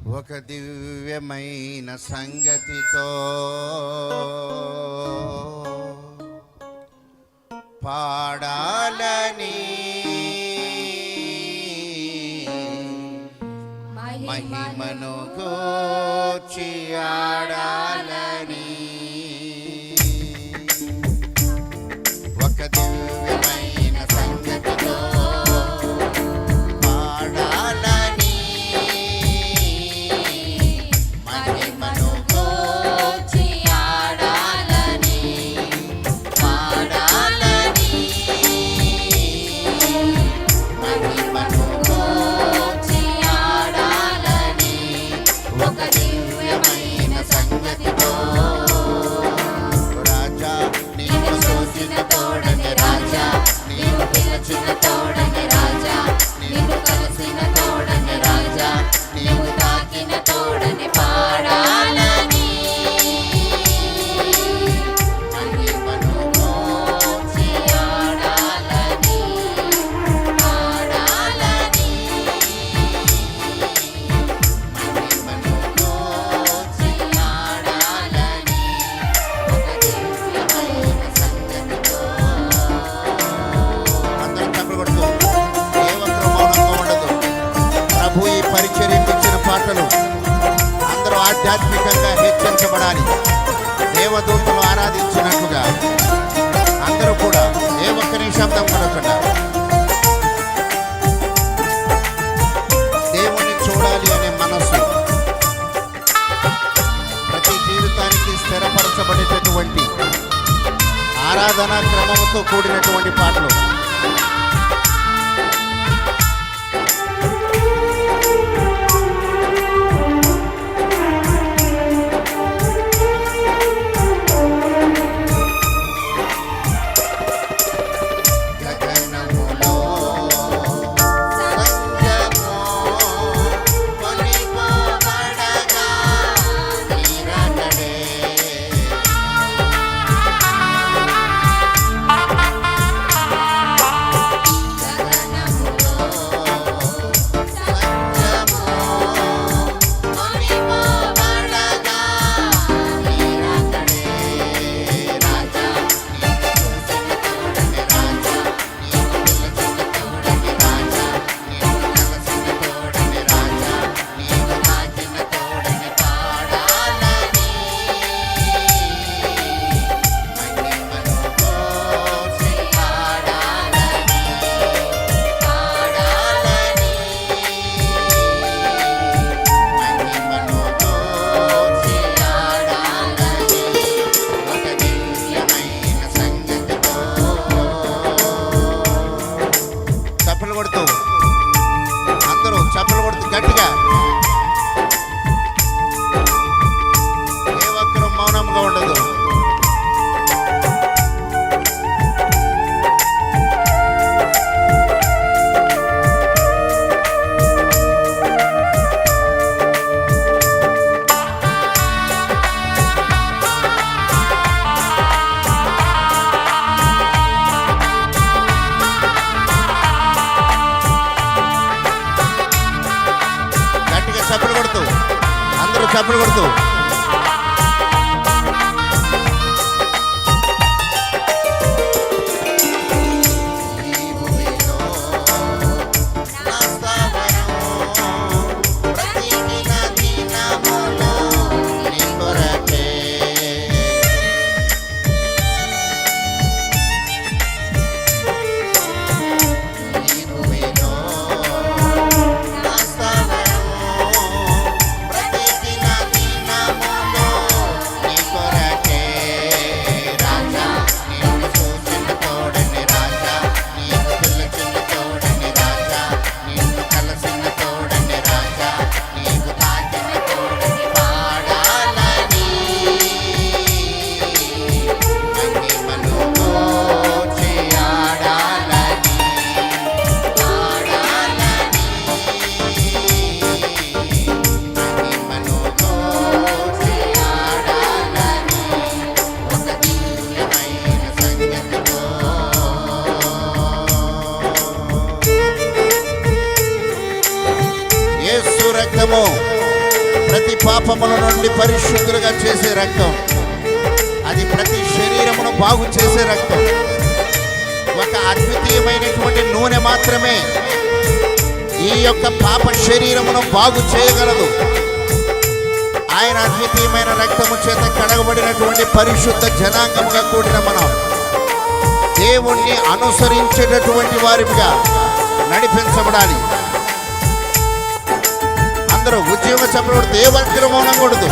ఒక దివ్యమైన సంగతితో పాడాలని మహిమను గూర్చి ఆడాలని ఒక దివ్యమైన సంగతితో పాడాలని మహిమను గూర్చి ఆడాలని పాడాలని మహిమను గూర్చి ఆడాలని ఒక దివ్యమైన సంగతితో రాజా నీవు చూసిన తోడని రాజా నీవు పిలిచిన తోడని రాజా నీవు కలిసిన తోడని రాజా నీవు తాకిన తోడని పాడాలని మహిమను గూర్చి ఆడాలని పాడాలని మహిమను గూర్చి ఆడాలని ఒక దివ్యమైన సంగతితో అందరం చప్పట్లు కొడుతూ దేవత్వం మౌనంగా ఉండదు. ప్రభు ఈ పరిచర్యకు ఇచ్చిన పాటలు అందరూ ఆధ్యాత్మికంగా హెచ్చరించబడాలి. దేవదూతలు ఆరాధించినట్లుగా అందరూ కూడా ఏ ఒక్క నిశ్శబ్దం పడకుండా దేవుణ్ణి చూడాలి అనే మనస్సు ప్రతి జీవితానికి స్థిరపరచబడేటటువంటి ఆరాధనా క్రమంతో కూడినటువంటి పాటలు. గగనములో సంగమో కొనిపోబడగా నీరాకడే గగనములో సంగమో కొనిపోబడగా నీరాకడే రాజా నీవు చూసిన తోడని రాజా నీవు పిలిచిన తోడని రాజా నీవు కలిసిన తోడని రాజా నీవు తాకిన తోడని పాడాలని మహిమను గూర్చి ఆడాలని పాడాలని మహిమను గూర్చి ఆడాలని ఒక దివ్యమైన సంగతితో చప్పట్లు కొడుతూ అందరూ చప్పట్లు కొడుతూ గట్టిగా ఏ ఒక్కరూ మౌనంగా ఉండదు. గట్టిగా చప్పట్లు కొడుతూ అందరూ చప్పట్లు కొడుతూ ఈ భూమిలో నా స్థావరం బ్రతికిన దినములో నీ కొరకే ఈ భూమిలో నా స్థావరం బ్రతికిన దినములో ప్రతి పాపముల నుండి పరిశుద్ధులుగా చేసే రక్తం. అది ప్రతి శరీరమును బాగు చేసే రక్తం. ఒక అద్వితీయమైనటువంటి నూనె మాత్రమే ఈ యొక్క పాప శరీరమును బాగు చేయగలదు. ఆయన అద్వితీయమైన రక్తము చేత కడగబడినటువంటి పరిశుద్ధ జనాంగముగా కూడిన మనం దేవుణ్ణి అనుసరించేటటువంటి వారిగా నడిపించబడాలి. అందరూ ఉద్యోగ చెప్పబడి దేవానికి మౌనం కూడదు.